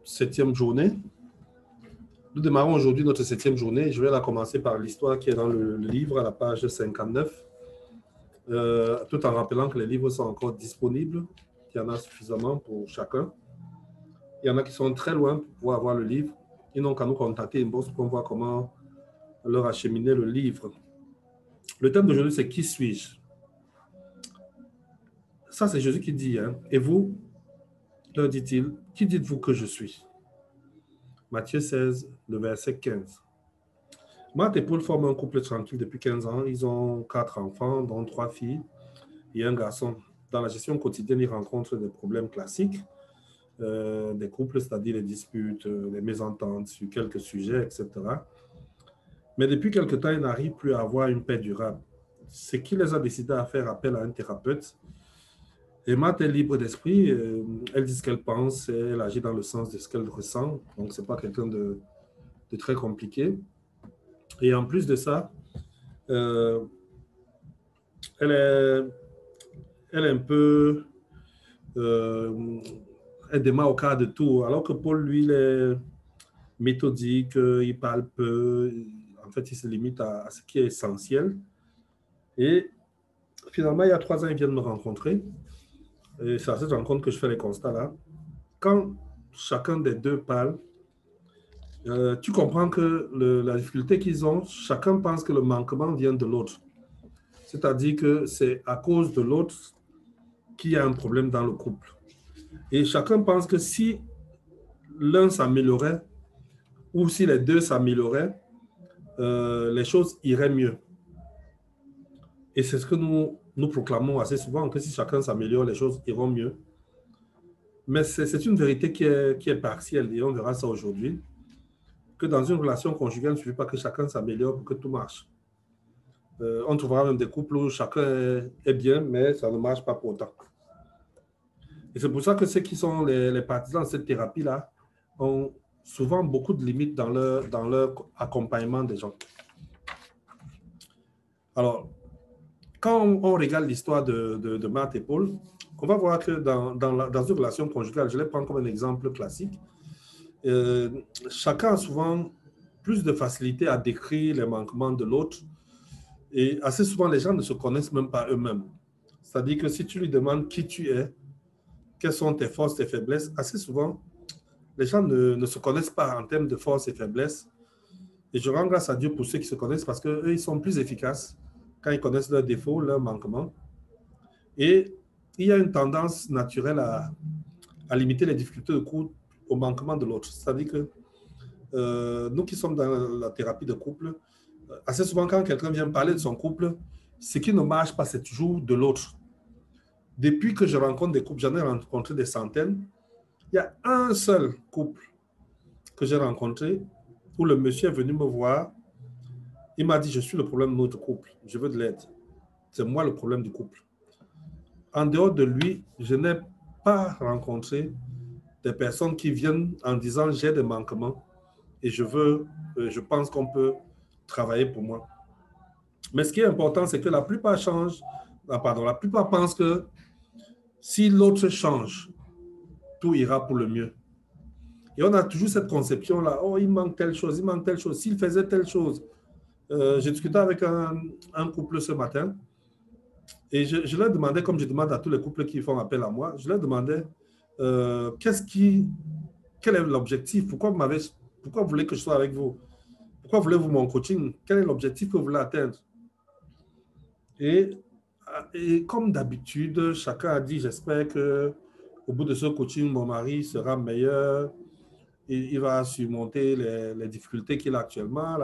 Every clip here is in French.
septième journée. Nous démarrons aujourd'hui notre septième journée. Je vais la commencer par l'histoire qui est dans le livre à la page 59, tout en rappelant que les livres sont encore disponibles. Il y en a suffisamment pour chacun. Il y en a qui sont très loin pour pouvoir avoir le livre. Ils n'ont qu'à nous contacter inbox pour voir comment leur acheminer le livre. Le thème d'aujourd'hui, c'est « Qui suis-je » Ça, c'est Jésus qui dit. Et vous, leur dit-il, qui dites-vous que je suis? Matthieu 16, le verset 15. Marthe et Paul forment un couple tranquille depuis 15 ans. Ils ont 4 enfants, dont 3 filles et un garçon. Dans la gestion quotidienne, ils rencontrent des problèmes classiques des couples, c'est-à-dire les disputes, les mésententes sur quelques sujets, etc. Mais depuis quelque temps, ils n'arrivent plus à avoir une paix durable. Ce qui les a décidés à faire appel à un thérapeute. Et Marthe est libre d'esprit, elle dit ce qu'elle pense, elle agit dans le sens de ce qu'elle ressent, donc ce n'est pas quelqu'un de très compliqué. Et en plus de ça, elle est un peu... elle démarre au quart de tour, alors que Paul, lui, il est méthodique, il parle peu, en fait, il se limite à ce qui est essentiel. Et finalement, il y a 3 ans, ils viennent me rencontrer. Et c'est à cette rencontre que je fais les constats là. Quand chacun des deux parle, tu comprends que la difficulté qu'ils ont, chacun pense que le manquement vient de l'autre. C'est-à-dire que c'est à cause de l'autre qu'il y a un problème dans le couple. Et chacun pense que si l'un s'améliorait, ou si les deux s'amélioraient, les choses iraient mieux. Et c'est ce que nous proclamons assez souvent, que si chacun s'améliore, les choses iront mieux. Mais c'est une vérité qui est partielle, et on verra ça aujourd'hui, que dans une relation conjugale, il ne suffit pas que chacun s'améliore pour que tout marche. On trouvera même des couples où chacun est bien, mais ça ne marche pas pour autant. Et c'est pour ça que ceux qui sont les partisans de cette thérapie-là ont souvent beaucoup de limites dans leur accompagnement des gens. Alors, quand on regarde l'histoire de Marthe et Paul, on va voir que dans une relation conjugale, je les prends comme un exemple classique, chacun a souvent plus de facilité à décrire les manquements de l'autre et assez souvent, les gens ne se connaissent même pas eux-mêmes. C'est-à-dire que si tu lui demandes qui tu es, quelles sont tes forces, tes faiblesses, assez souvent, les gens ne se connaissent pas en termes de forces et faiblesses. Et je rends grâce à Dieu pour ceux qui se connaissent parce qu'eux, ils sont plus efficaces quand ils connaissent leurs défauts, leurs manquements. Et il y a une tendance naturelle à limiter les difficultés de couple au manquement de l'autre. C'est-à-dire que nous qui sommes dans la thérapie de couple, assez souvent quand quelqu'un vient parler de son couple, ce qui ne marche pas, c'est toujours de l'autre. Depuis que je rencontre des couples, j'en ai rencontré des centaines, il y a un seul couple que j'ai rencontré où le monsieur est venu me voir. Il m'a dit, je suis le problème de notre couple, je veux de l'aide. C'est moi le problème du couple. En dehors de lui, je n'ai pas rencontré des personnes qui viennent en disant, j'ai des manquements et je pense qu'on peut travailler pour moi. Mais ce qui est important, c'est que la plupart la plupart pensent que si l'autre change, tout ira pour le mieux. Et on a toujours cette conception-là, oh, il manque telle chose, s'il faisait telle chose. J'ai discuté avec un couple ce matin et je leur demandais, comme je demande à tous les couples qui font appel à moi, je leur demandais quel est l'objectif, pourquoi vous voulez que je sois avec vous? Pourquoi voulez-vous mon coaching? Quel est l'objectif que vous voulez atteindre? Et comme d'habitude, chacun a dit, j'espère qu'au bout de ce coaching, mon mari sera meilleur, il va surmonter les difficultés qu'il a actuellement.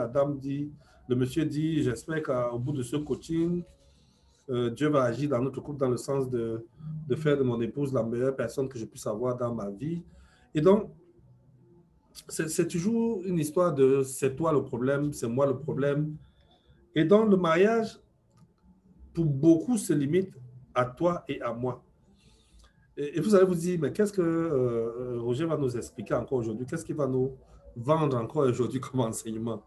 Le monsieur dit, j'espère qu'au bout de ce coaching, Dieu va agir dans notre couple dans le sens de faire de mon épouse la meilleure personne que je puisse avoir dans ma vie. Et donc, c'est toujours une histoire de c'est toi le problème, c'est moi le problème. Et donc, le mariage, pour beaucoup, se limite à toi et à moi. Et vous allez vous dire, mais qu'est-ce que Roger va nous expliquer encore aujourd'hui? Qu'est-ce qu'il va nous vendre encore aujourd'hui comme enseignement?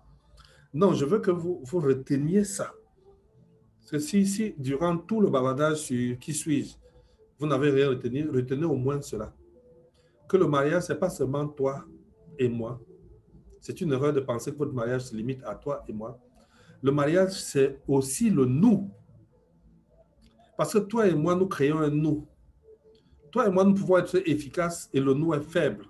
Non, je veux que vous reteniez ça. Parce que si durant tout le bavardage sur qui suis-je, vous n'avez rien retenu, retenez au moins cela. que le mariage, ce n'est pas seulement toi et moi. C'est une erreur de penser que votre mariage se limite à toi et moi. Le mariage, c'est aussi le nous. Parce que toi et moi, nous créons un nous. Toi et moi, nous pouvons être efficaces et le nous est faible.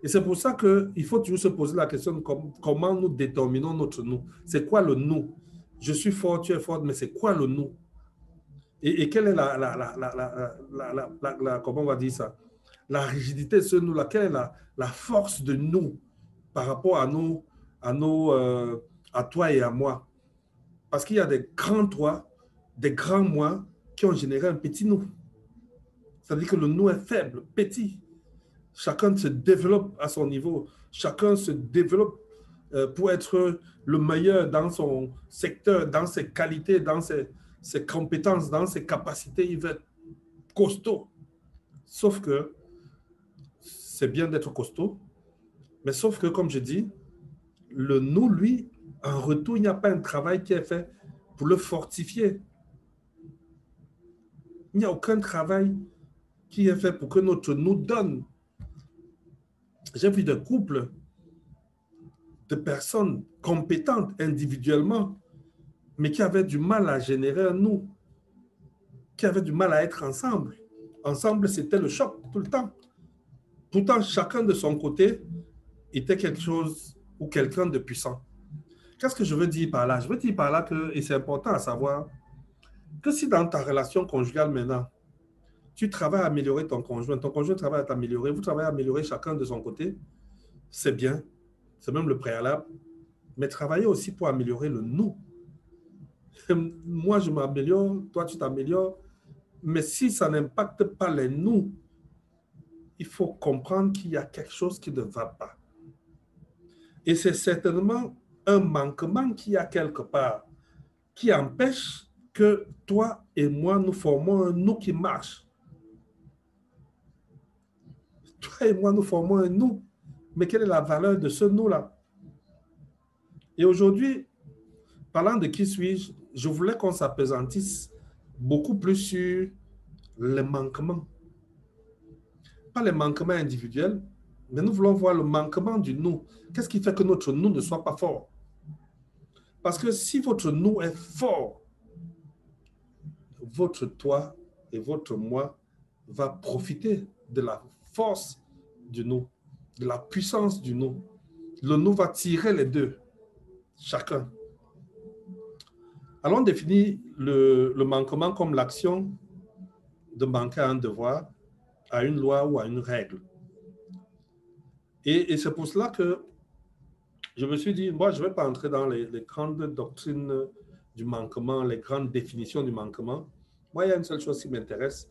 Et c'est pour ça qu'il faut toujours se poser la question de comment nous déterminons notre nous. C'est quoi le nous? Je suis fort, tu es forte, mais c'est quoi le nous? Et quelle est comment on va dire ça? La rigidité de ce nous-là, quelle est la force de nous par rapport à toi et à moi? Parce qu'il y a des grands toi, des grands moi qui ont généré un petit nous. C'est-à-dire que le nous est faible, petit. Chacun se développe à son niveau. Chacun se développe pour être le meilleur dans son secteur, dans ses qualités, dans ses compétences, dans ses capacités. Il veut être costaud. Sauf que c'est bien d'être costaud, mais sauf que, comme je dis, le nous, lui, en retour, il n'y a pas un travail qui est fait pour le fortifier. Il n'y a aucun travail qui est fait pour que notre nous donne. J'ai vu des couples de personnes compétentes individuellement, mais qui avaient du mal à générer un nous, qui avaient du mal à être ensemble. Ensemble, c'était le choc tout le temps. Pourtant, chacun de son côté était quelque chose ou quelqu'un de puissant. Qu'est-ce que je veux dire par là? Je veux dire par là que, et c'est important à savoir, que si dans ta relation conjugale maintenant, tu travailles à améliorer ton conjoint travaille à t'améliorer, vous travaillez à améliorer chacun de son côté, c'est bien, c'est même le préalable, mais travaillez aussi pour améliorer le nous. Moi, je m'améliore, toi, tu t'améliores, mais si ça n'impacte pas les nous, il faut comprendre qu'il y a quelque chose qui ne va pas. Et c'est certainement un manquement qu'il y a quelque part qui empêche que toi et moi, nous formons un nous qui marche. Toi et moi, nous formons un nous. Mais quelle est la valeur de ce nous-là? Et aujourd'hui, parlant de qui suis-je, je voulais qu'on s'appesantisse beaucoup plus sur les manquements. Pas les manquements individuels, mais nous voulons voir le manquement du nous. Qu'est-ce qui fait que notre nous ne soit pas fort? Parce que si votre nous est fort, votre toi et votre moi va profiter de la force du nous, de la puissance du nous. Le nous va tirer les deux, chacun. Allons définir le manquement comme l'action de manquer à un devoir, à une loi ou à une règle. Et c'est pour cela que je me suis dit, moi, je ne vais pas entrer dans les grandes doctrines du manquement, les grandes définitions du manquement. Moi, il y a une seule chose qui m'intéresse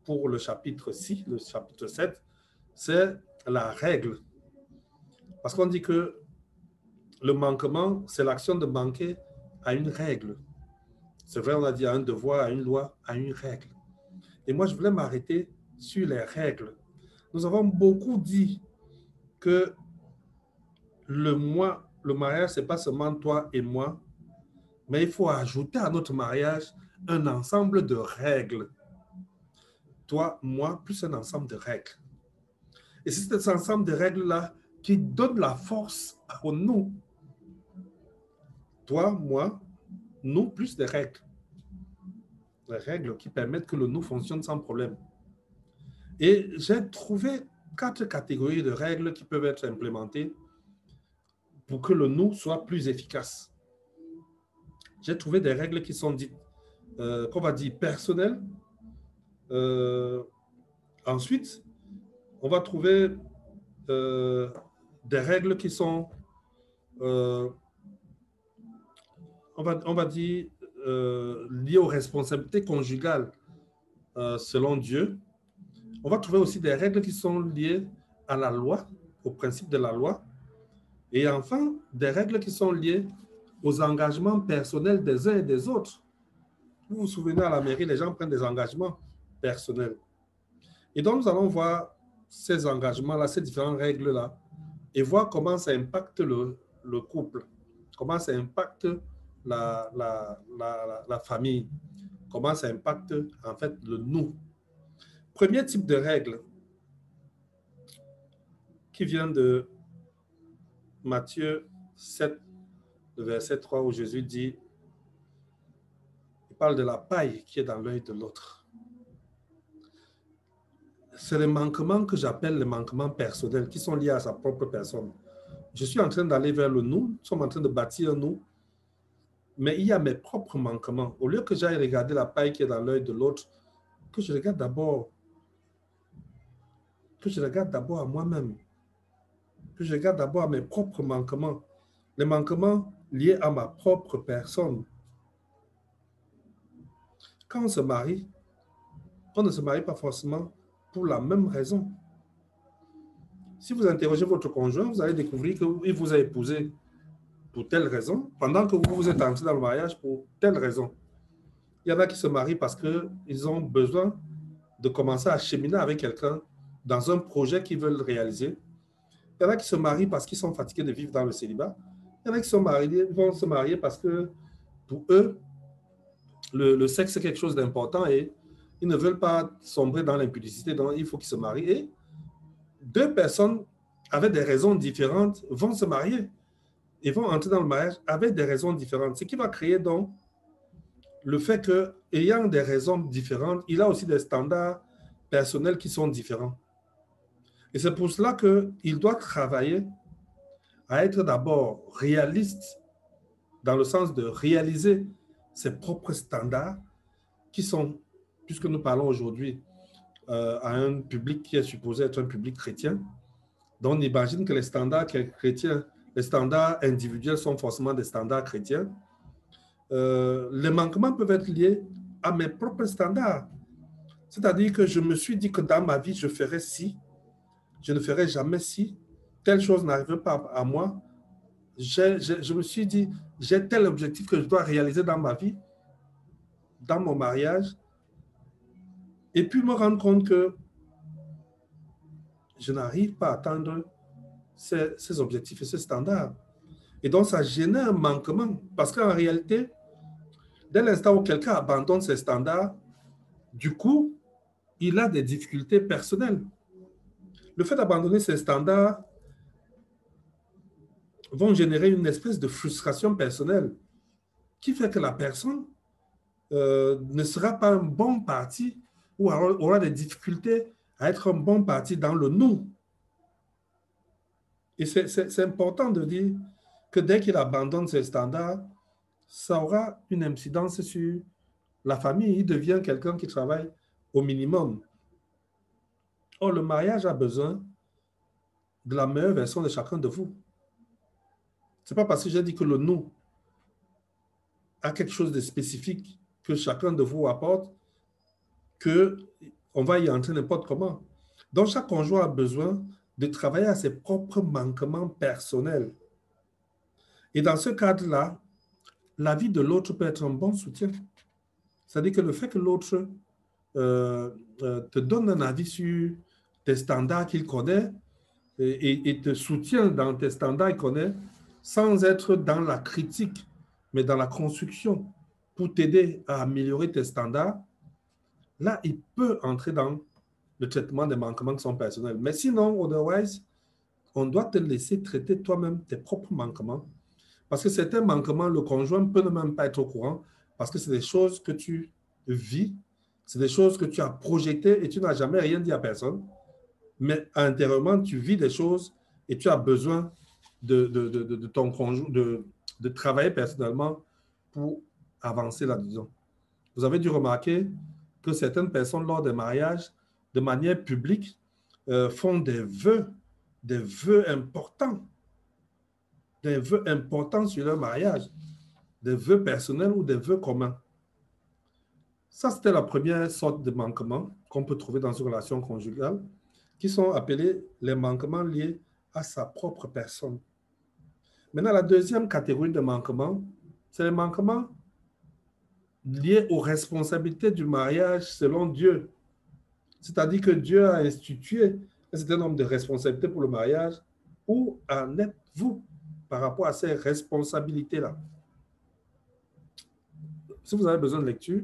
pour le chapitre 6, le chapitre 7, c'est la règle. Parce qu'on dit que le manquement, c'est l'action de manquer à une règle. C'est vrai, on a dit à un devoir, à une loi, à une règle. Et moi, je voulais m'arrêter sur les règles. Nous avons beaucoup dit que le mariage, ce n'est pas seulement toi et moi, mais il faut ajouter à notre mariage un ensemble de règles. Toi, moi, plus un ensemble de règles. Et c'est cet ensemble de règles-là qui donne la force au nous. Toi, moi, nous, plus des règles. Les règles qui permettent que le nous fonctionne sans problème. Et j'ai trouvé 4 catégories de règles qui peuvent être implémentées pour que le nous soit plus efficace. J'ai trouvé des règles qui sont dites, qu'on va dire, personnelles. Ensuite, on va trouver des règles qui sont, on va dire, liées aux responsabilités conjugales selon Dieu. On va trouver aussi des règles qui sont liées à la loi, au principe de la loi. Et enfin, des règles qui sont liées aux engagements personnels des uns et des autres. Vous vous souvenez, à la mairie, les gens prennent des engagements personnels. Et donc, nous allons voir ces engagements-là, ces différentes règles-là, et voir comment ça impacte le couple, comment ça impacte la famille, comment ça impacte, en fait, le nous. Premier type de règle, qui vient de Matthieu 7, le verset 3, où Jésus dit, il parle de la paille qui est dans l'œil de l'autre. C'est les manquements que j'appelle les manquements personnels qui sont liés à sa propre personne. Je suis en train d'aller vers le nous, nous sommes en train de bâtir nous, mais il y a mes propres manquements. Au lieu que j'aille regarder la paille qui est dans l'œil de l'autre, que je regarde d'abord à moi-même, que je regarde d'abord à mes propres manquements, les manquements liés à ma propre personne. Quand on se marie, on ne se marie pas forcément pour la même raison. Si vous interrogez votre conjoint, vous allez découvrir qu'il vous a épousé pour telle raison, pendant que vous êtes entré dans le mariage pour telle raison. Il y en a qui se marient parce qu'ils ont besoin de commencer à cheminer avec quelqu'un dans un projet qu'ils veulent réaliser. Il y en a qui se marient parce qu'ils sont fatigués de vivre dans le célibat. Il y en a qui vont se marier parce que pour eux, le sexe est quelque chose d'important et ils ne veulent pas sombrer dans l'impudicité, donc il faut qu'ils se marient. Et deux personnes avec des raisons différentes vont se marier et vont entrer dans le mariage avec des raisons différentes. Ce qui va créer donc le fait que, ayant des raisons différentes, il a aussi des standards personnels qui sont différents. Et c'est pour cela qu'il doit travailler à être d'abord réaliste, dans le sens de réaliser ses propres standards, qui sont, puisque nous parlons aujourd'hui à un public qui est supposé être un public chrétien, donc on imagine que les standards chrétiens, les standards individuels sont forcément des standards chrétiens. Les manquements peuvent être liés à mes propres standards. C'est-à-dire que je me suis dit que dans ma vie, je ferais ci, je ne ferai jamais ci, telle chose n'arrive pas à moi. Je me suis dit, j'ai tel objectif que je dois réaliser dans ma vie, dans mon mariage, et puis me rendre compte que je n'arrive pas à atteindre ces objectifs et ces standards. Et donc, ça génère un manquement, parce qu'en réalité, dès l'instant où quelqu'un abandonne ses standards, du coup, il a des difficultés personnelles. Le fait d'abandonner ses standards vont générer une espèce de frustration personnelle qui fait que la personne ne sera pas un bon parti ou aura des difficultés à être un bon parti dans le nous. Et c'est important de dire que dès qu'il abandonne ses standards, ça aura une incidence sur la famille. Il devient quelqu'un qui travaille au minimum. Or, le mariage a besoin de la meilleure version de chacun de vous. Ce n'est pas parce que j'ai dit que le nous a quelque chose de spécifique que chacun de vous apporte qu'on va y entrer n'importe comment. Donc, chaque conjoint a besoin de travailler à ses propres manquements personnels. Et dans ce cadre-là, la vie de l'autre peut être un bon soutien. C'est-à-dire que le fait que l'autre te donne un avis sur tes standards qu'il connaît et te soutient dans tes standards qu'il connaît, sans être dans la critique, mais dans la construction, pour t'aider à améliorer tes standards, là, il peut entrer dans le traitement des manquements qui sont personnels. Mais sinon, otherwise, on doit te laisser traiter toi-même tes propres manquements. Parce que certains manquements, le conjoint peut ne même pas être au courant, parce que c'est des choses que tu vis, c'est des choses que tu as projetées et tu n'as jamais rien dit à personne. Mais intérieurement, tu vis des choses et tu as besoin de ton conjoint, de travailler personnellement pour avancer là-dedans. Vous avez dû remarquer que certaines personnes, lors des mariages, de manière publique, font des vœux importants sur leur mariage, des vœux personnels ou des vœux communs. Ça, c'était la première sorte de manquement qu'on peut trouver dans une relation conjugale, qui sont appelés les manquements liés à sa propre personne. Maintenant, la deuxième catégorie de manquements, c'est les manquements liés aux responsabilités du mariage selon Dieu. C'est-à-dire que Dieu a institué un certain nombre de responsabilités pour le mariage. Où en êtes-vous par rapport à ces responsabilités-là? Si vous avez besoin de lecture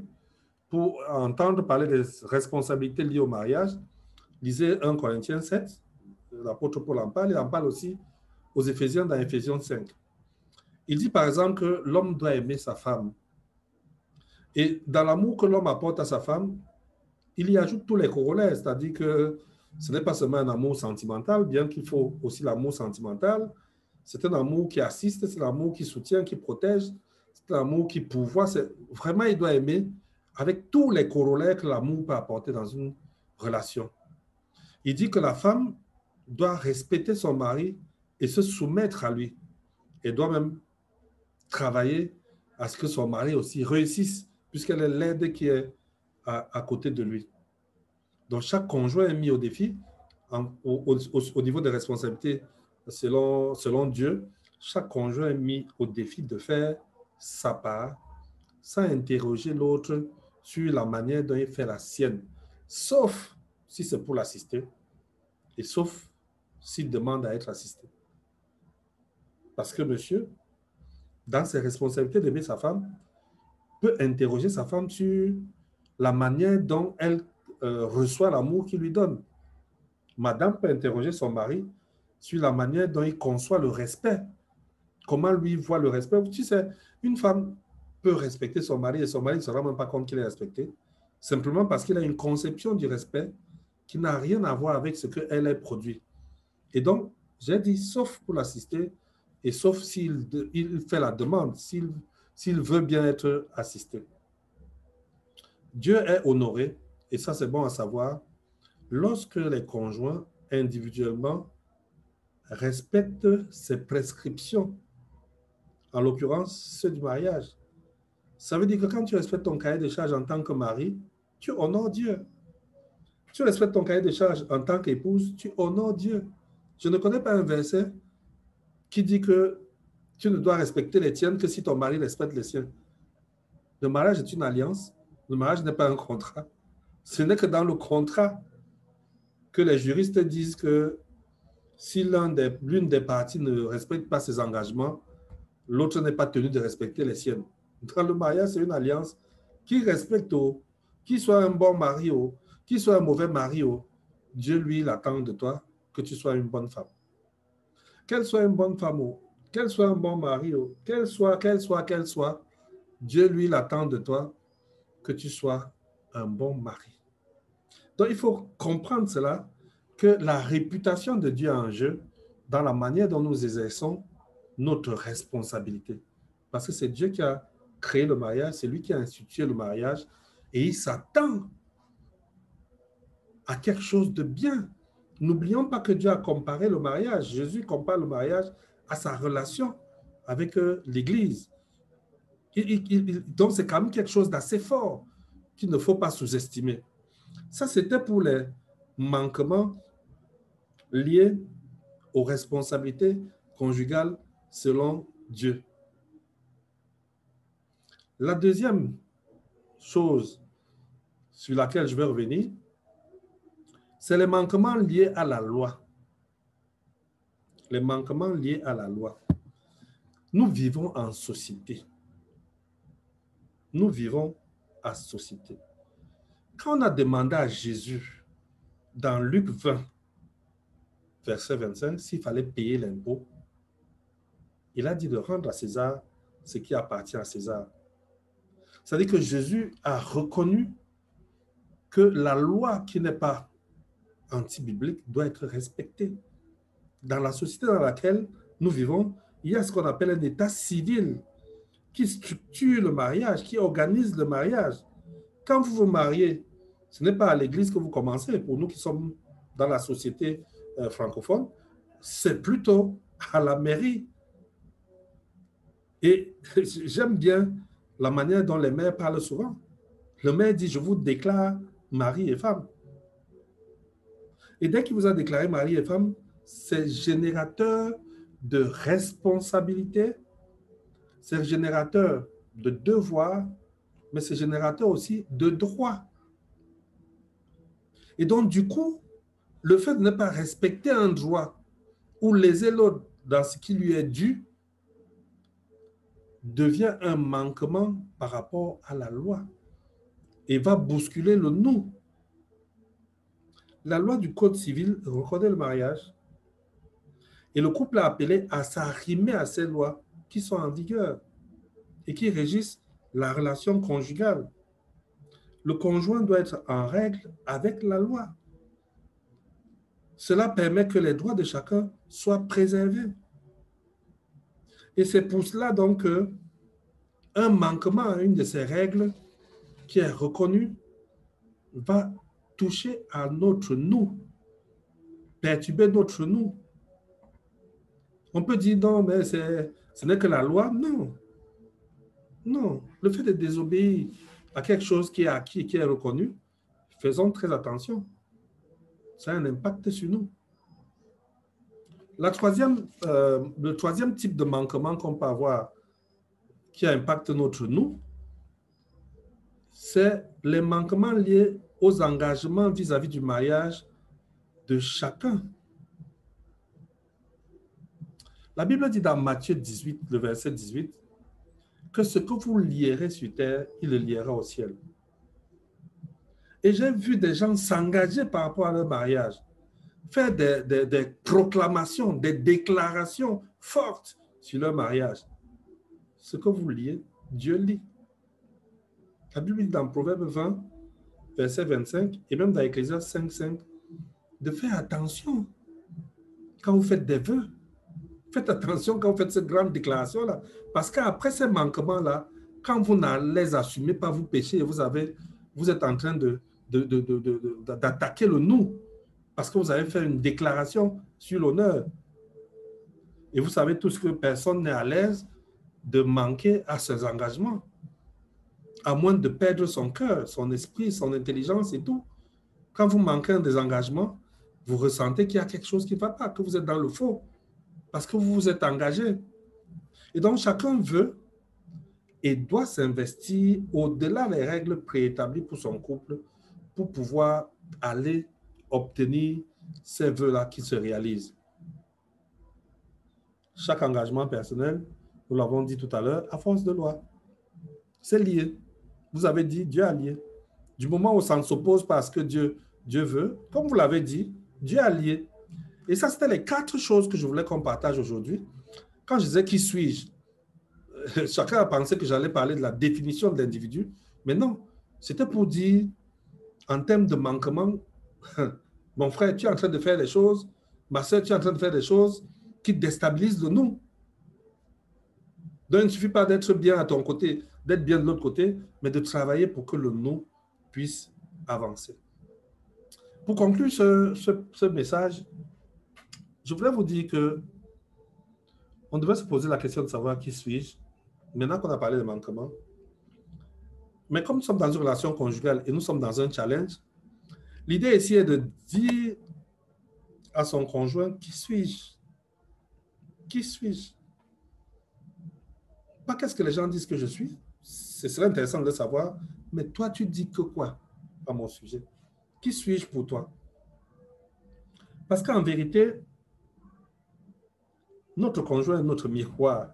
pour entendre parler des responsabilités liées au mariage, lisez 1 Corinthiens 7, l'apôtre Paul il en parle aussi aux Éphésiens dans Éphésiens 5. Il dit par exemple que l'homme doit aimer sa femme. Et dans l'amour que l'homme apporte à sa femme, il y ajoute tous les corollaires, c'est-à-dire que ce n'est pas seulement un amour sentimental, bien qu'il faut aussi l'amour sentimental. C'est un amour qui assiste, c'est l'amour qui soutient, qui protège, c'est un amour qui pourvoit. Vraiment, il doit aimer avec tous les corollaires que l'amour peut apporter dans une relation. Il dit que la femme doit respecter son mari et se soumettre à lui. Et doit même travailler à ce que son mari aussi réussisse, puisqu'elle est l'aide qui est à côté de lui. Donc, chaque conjoint est mis au défi au niveau des responsabilités selon Dieu. Chaque conjoint est mis au défi de faire sa part sans interroger l'autre sur la manière dont il fait la sienne, sauf si c'est pour l'assister et sauf s'il demande à être assisté. Parce que monsieur, dans ses responsabilités d'aimer sa femme, peut interroger sa femme sur la manière dont elle reçoit l'amour qu'il lui donne. Madame peut interroger son mari sur la manière dont il conçoit le respect. Comment lui voit le respect. Tu sais, une femme peut respecter son mari et son mari ne se rend même pas compte qu'il est respecté, simplement parce qu'il a une conception du respect qui n'a rien à voir avec ce qu'elle a produit. Et donc, j'ai dit, sauf pour l'assister, et sauf s'il fait la demande, s'il veut bien être assisté. Dieu est honoré, et ça c'est bon à savoir, lorsque les conjoints individuellement respectent ses prescriptions, en l'occurrence ceux du mariage. Ça veut dire que quand tu respectes ton cahier de charge en tant que mari, tu honores Dieu. Tu respectes ton cahier de charge en tant qu'épouse, tu honores Dieu. Je ne connais pas un verset qui dit que tu ne dois respecter les tiennes que si ton mari respecte les siens. Le mariage est une alliance. Le mariage n'est pas un contrat. Ce n'est que dans le contrat que les juristes disent que si l'une des parties ne respecte pas ses engagements, l'autre n'est pas tenu de respecter les siennes. Dans le mariage, c'est une alliance qui respecte, qui soit un bon mari, qui soit un mauvais mari, Dieu, lui, il attend de toi que tu sois une bonne femme. Qu'elle soit une bonne femme, qu'elle soit un bon mari, qu'elle soit, Dieu, lui, il attend de toi que tu sois un bon mari. Donc, il faut comprendre cela, que la réputation de Dieu est en jeu dans la manière dont nous exerçons notre responsabilité. Parce que c'est Dieu qui a créé le mariage, c'est lui qui a institué le mariage, et il s'attend à quelque chose de bien. N'oublions pas que Dieu a comparé le mariage. Jésus compare le mariage à sa relation avec l'Église. Donc, c'est quand même quelque chose d'assez fort qu'il ne faut pas sous-estimer. Ça, c'était pour les manquements liés aux responsabilités conjugales selon Dieu. La deuxième chose sur laquelle je vais revenir, c'est les manquements liés à la loi. Les manquements liés à la loi. Nous vivons en société. Nous vivons en société. Quand on a demandé à Jésus, dans Luc 20, verset 25, s'il fallait payer l'impôt, il a dit de rendre à César ce qui appartient à César. C'est-à-dire que Jésus a reconnu que la loi qui n'est pas anti-biblique doit être respectée. Dans la société dans laquelle nous vivons, il y a ce qu'on appelle un état civil qui structure le mariage, qui organise le mariage. Quand vous vous mariez, ce n'est pas à l'église que vous commencez. Pour nous qui sommes dans la société francophone, c'est plutôt à la mairie. Et j'aime bien la manière dont les maires parlent souvent. Le maire dit, je vous déclare mari et femme. Et dès qu'il vous a déclaré mari et femme, c'est générateur de responsabilité, c'est générateur de devoir, mais c'est générateur aussi de droit. Et donc, du coup, le fait de ne pas respecter un droit ou léser l'autre dans ce qui lui est dû devient un manquement par rapport à la loi et va bousculer le nous. La loi du Code civil reconnaît le mariage, Et le couple est appelé à s'arrimer à ces lois qui sont en vigueur et qui régissent la relation conjugale. Le conjoint doit être en règle avec la loi. Cela permet que les droits de chacun soient préservés. Et c'est pour cela donc qu'un manquement à une de ces règles qui est reconnue va toucher à notre nous, perturber notre nous. On peut dire non, mais ce n'est que la loi. Non. Non. Le fait de désobéir à quelque chose qui est acquis et qui est reconnu, faisons très attention. Ça a un impact sur nous. Le troisième type de manquement qu'on peut avoir qui impacte notre nous, c'est les manquements liés aux engagements vis-à-vis du mariage de chacun. La Bible dit dans Matthieu 18, le verset 18, que ce que vous lierez sur terre, il le liera au ciel. Et j'ai vu des gens s'engager par rapport à leur mariage, faire des proclamations, des déclarations fortes sur leur mariage. Ce que vous liez, Dieu lit. La Bible dit dans Proverbe 20, verset 25, et même dans Ecclésiaste 5, 5, de faire attention quand vous faites des vœux. Faites attention quand vous faites cette grande déclaration-là. Parce qu'après ces manquements-là, quand vous ne les assumez pas, vous péchez et vous êtes en train d'attaquer le nous. Parce que vous avez fait une déclaration sur l'honneur. Et vous savez tous que personne n'est à l'aise de manquer à ses engagements. À moins de perdre son cœur, son esprit, son intelligence et tout. Quand vous manquez des engagements, vous ressentez qu'il y a quelque chose qui ne va pas, que vous êtes dans le faux. Parce que vous vous êtes engagé. Et donc, chacun veut et doit s'investir au-delà des règles préétablies pour son couple pour pouvoir aller obtenir ces vœux-là qui se réalisent. Chaque engagement personnel, nous l'avons dit tout à l'heure, à force de loi. C'est lié. Vous avez dit, Dieu a lié. Du moment où ça ne s'oppose pas à ce que Dieu veut, comme vous l'avez dit, Dieu a lié. Et ça, c'était les 4 choses que je voulais qu'on partage aujourd'hui. Quand je disais qui suis-je, chacun a pensé que j'allais parler de la définition de l'individu, mais non, c'était pour dire, en termes de manquement, mon frère, tu es en train de faire des choses, ma soeur, tu es en train de faire des choses qui déstabilisent le nous. Donc, il ne suffit pas d'être bien à ton côté, d'être bien de l'autre côté, mais de travailler pour que le nous puisse avancer. Pour conclure ce message, je voudrais vous dire que on devrait se poser la question de savoir qui suis-je, maintenant qu'on a parlé de manquement. Mais comme nous sommes dans une relation conjugale et nous sommes dans un challenge, l'idée ici est de dire à son conjoint, qui suis-je? Qui suis-je? Pas qu'est-ce que les gens disent que je suis, ce serait intéressant de le savoir, mais toi, tu dis que quoi à mon sujet? Qui suis-je pour toi? Parce qu'en vérité, notre conjoint est notre miroir.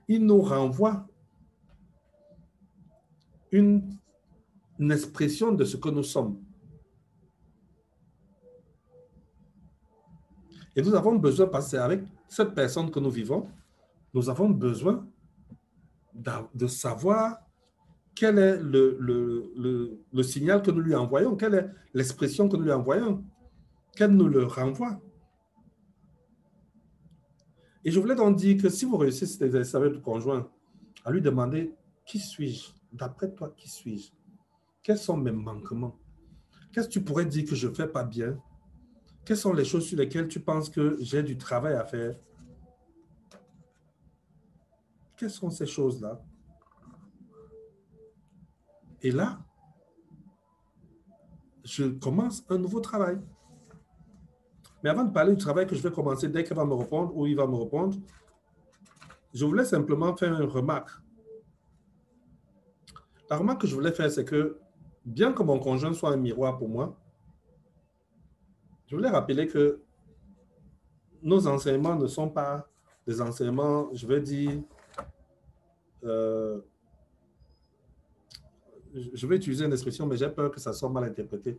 Il nous renvoie une expression de ce que nous sommes. Et nous avons besoin, parce que c'est avec cette personne que nous vivons, nous avons besoin de savoir quel est le signal que nous lui envoyons, quelle est l'expression que nous lui envoyons, qu'elle nous le renvoie. Et je voulais donc dire que si vous réussissez cet exercice avec le conjoint, à lui demander, qui suis-je? D'après toi, qui suis-je? Quels sont mes manquements? Qu'est-ce que tu pourrais dire que je ne fais pas bien? Quelles sont les choses sur lesquelles tu penses que j'ai du travail à faire? Quelles sont ces choses-là? Et là, je commence un nouveau travail. Mais avant de parler du travail que je vais commencer dès qu'elle va me répondre ou il va me répondre, je voulais simplement faire une remarque. La remarque que je voulais faire, c'est que bien que mon conjoint soit un miroir pour moi, je voulais rappeler que nos enseignements ne sont pas des enseignements, je vais dire, je vais utiliser une expression, mais j'ai peur que ça soit mal interprété.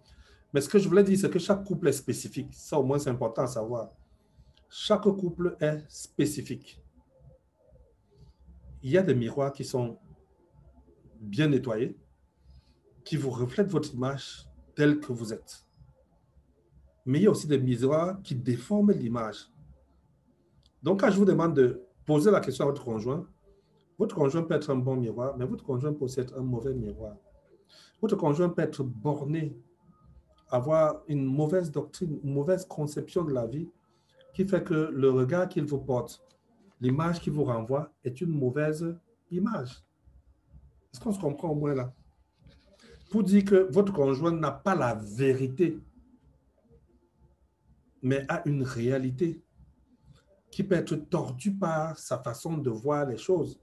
Mais ce que je voulais dire, c'est que chaque couple est spécifique. Ça, au moins, c'est important à savoir. Chaque couple est spécifique. Il y a des miroirs qui sont bien nettoyés, qui vous reflètent votre image telle que vous êtes. Mais il y a aussi des miroirs qui déforment l'image. Donc, quand je vous demande de poser la question à votre conjoint peut être un bon miroir, mais votre conjoint peut aussi être un mauvais miroir. Votre conjoint peut être borné, avoir une mauvaise doctrine, une mauvaise conception de la vie, qui fait que le regard qu'il vous porte, l'image qu'il vous renvoie est une mauvaise image. Est-ce qu'on se comprend au moins là? Pour dire que votre conjoint n'a pas la vérité, mais a une réalité qui peut être tordue par sa façon de voir les choses.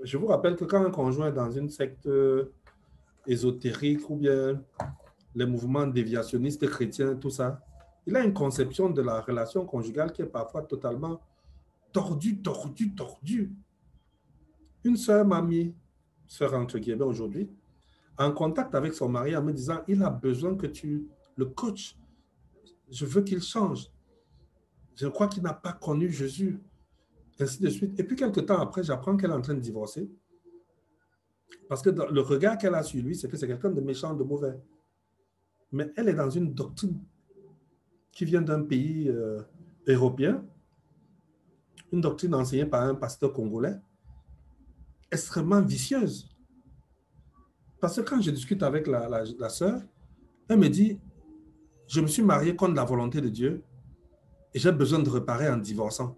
Je vous rappelle que quand un conjoint est dans une secte ésotérique ou bien les mouvements déviationnistes chrétiens, tout ça, il a une conception de la relation conjugale qui est parfois totalement tordue. Une sœur m'a mis, sœur entre guillemets aujourd'hui, en contact avec son mari en me disant, il a besoin que tu le coaches. Je veux qu'il change. Je crois qu'il n'a pas connu Jésus. Ainsi de suite. Et puis, quelques temps après, j'apprends qu'elle est en train de divorcer. Parce que le regard qu'elle a sur lui, c'est que c'est quelqu'un de méchant, de mauvais. Mais elle est dans une doctrine qui vient d'un pays européen, une doctrine enseignée par un pasteur congolais, extrêmement vicieuse. Parce que quand je discute avec la sœur, elle me dit, je me suis marié contre la volonté de Dieu et j'ai besoin de réparer en divorçant.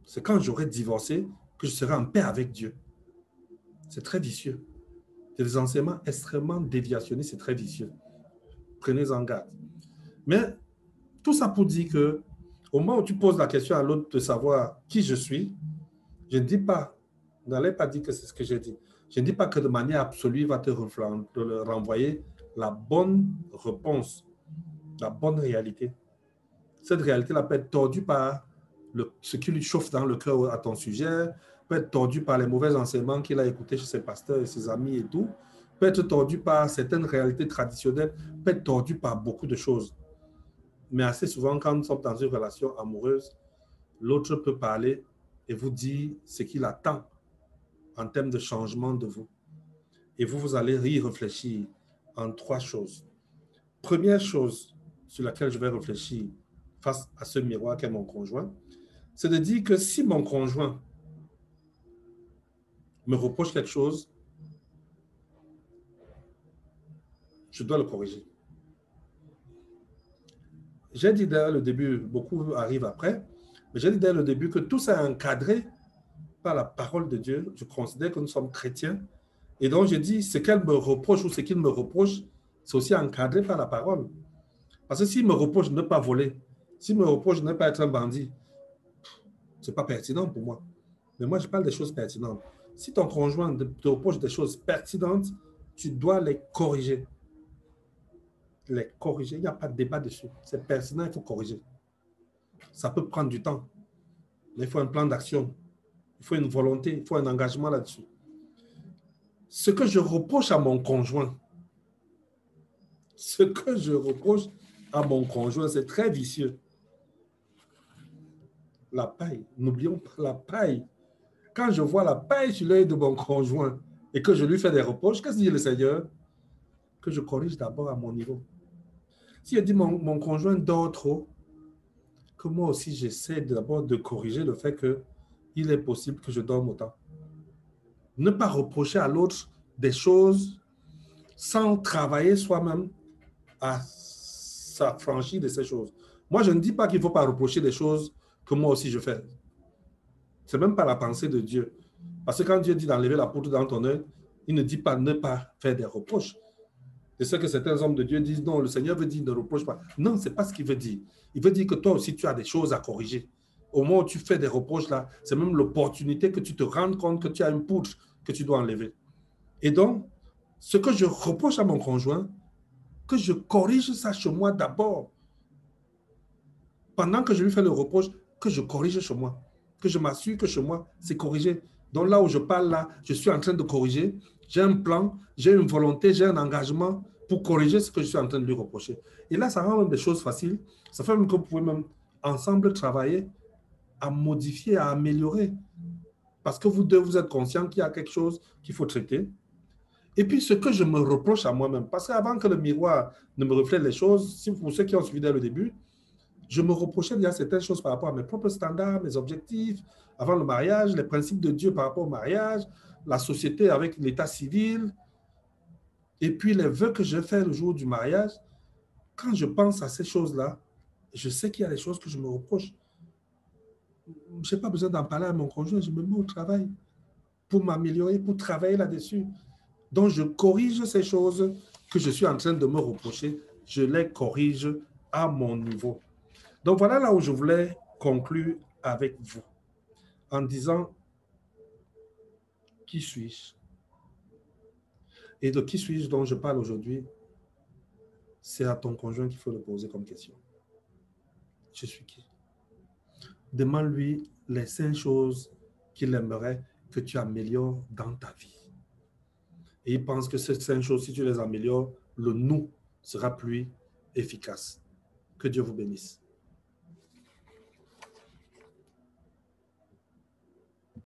C'est quand j'aurai divorcé que je serai en paix avec Dieu. C'est très vicieux. C'est des enseignements extrêmement déviationnistes, c'est très vicieux. Prenez-en garde. Mais tout ça pour dire que au moment où tu poses la question à l'autre de savoir qui je suis, je ne dis pas, n'allez pas dire que c'est ce que j'ai dit. Je ne dis pas que de manière absolue, il va te renvoyer la bonne réponse, la bonne réalité. Cette réalité-là peut être tordue par ce qui lui chauffe dans le cœur à ton sujet, peut être tordue par les mauvais enseignements qu'il a écoutés chez ses pasteurs et ses amis et tout, peut être tordue par certaines réalités traditionnelles, peut être tordue par beaucoup de choses. Mais assez souvent, quand nous sommes dans une relation amoureuse, l'autre peut parler et vous dire ce qu'il attend en termes de changement de vous. Et vous allez y réfléchir en 3 choses. Première chose sur laquelle je vais réfléchir face à ce miroir qu'est mon conjoint, c'est de dire que si mon conjoint me reproche quelque chose, je dois le corriger. J'ai dit dès le début, beaucoup arrivent après, mais j'ai dit dès le début que tout ça est encadré par la parole de Dieu. Je considère que nous sommes chrétiens. Et donc, je dis, ce qu'elle me reproche ou ce qu'il me reproche, c'est aussi encadré par la parole. Parce que s'il me reproche de ne pas voler, s'il me reproche de ne pas être un bandit, ce n'est pas pertinent pour moi. Mais moi, je parle des choses pertinentes. Si ton conjoint te reproche des choses pertinentes, tu dois les corriger. Les corriger, il n'y a pas de débat dessus. C'est pertinent, il faut corriger. Ça peut prendre du temps. Mais il faut un plan d'action. Il faut une volonté, il faut un engagement là-dessus. Ce que je reproche à mon conjoint, c'est très vicieux. La paille, n'oublions pas la paille. Quand je vois la paille sur l'œil de mon conjoint et que je lui fais des reproches, qu'est-ce que dit le Seigneur? Que je corrige d'abord à mon niveau. Si je dis mon conjoint dort trop, que moi aussi j'essaie d'abord de corriger le fait qu'il est possible que je dorme autant. Ne pas reprocher à l'autre des choses sans travailler soi-même à s'affranchir de ces choses. Moi, je ne dis pas qu'il ne faut pas reprocher des choses que moi aussi je fais. Ce n'est même pas la pensée de Dieu. Parce que quand Dieu dit d'enlever la poudre dans ton œil, il ne dit pas ne pas faire des reproches. C'est ce que certains hommes de Dieu disent, non, le Seigneur veut dire ne reproche pas. Non, ce n'est pas ce qu'il veut dire. Il veut dire que toi aussi, tu as des choses à corriger. Au moment où tu fais des reproches là, c'est même l'opportunité que tu te rendes compte que tu as une poudre que tu dois enlever. Et donc, ce que je reproche à mon conjoint, que je corrige ça chez moi d'abord. Pendant que je lui fais le reproche, que je corrige chez moi. Que je m'assure que chez moi, c'est corrigé. Donc là où je parle là, je suis en train de corriger. J'ai un plan, j'ai une volonté, j'ai un engagement pour corriger ce que je suis en train de lui reprocher. Et là, ça rend même des choses faciles. Ça fait même que vous pouvez même ensemble travailler à modifier, à améliorer. Parce que vous deux, vous êtes conscients qu'il y a quelque chose qu'il faut traiter. Et puis, ce que je me reproche à moi-même, parce qu'avant que le miroir ne me reflète les choses, pour ceux qui ont suivi dès le début, je me reprochais déjà certaines choses par rapport à mes propres standards, mes objectifs, avant le mariage, les principes de Dieu par rapport au mariage, la société avec l'état civil, et puis les vœux que je fais le jour du mariage. Quand je pense à ces choses-là, je sais qu'il y a des choses que je me reproche. Je n'ai pas besoin d'en parler à mon conjoint, je me mets au travail pour m'améliorer, pour travailler là-dessus. Donc, je corrige ces choses que je suis en train de me reprocher, je les corrige à mon niveau. Donc, voilà là où je voulais conclure avec vous, en disant, qui suis-je? Et de qui suis-je dont je parle aujourd'hui, c'est à ton conjoint qu'il faut le poser comme question. Je suis qui? Demande-lui les 5 choses qu'il aimerait que tu améliores dans ta vie. Et il pense que ces 5 choses, si tu les améliores, le nous sera plus efficace. Que Dieu vous bénisse.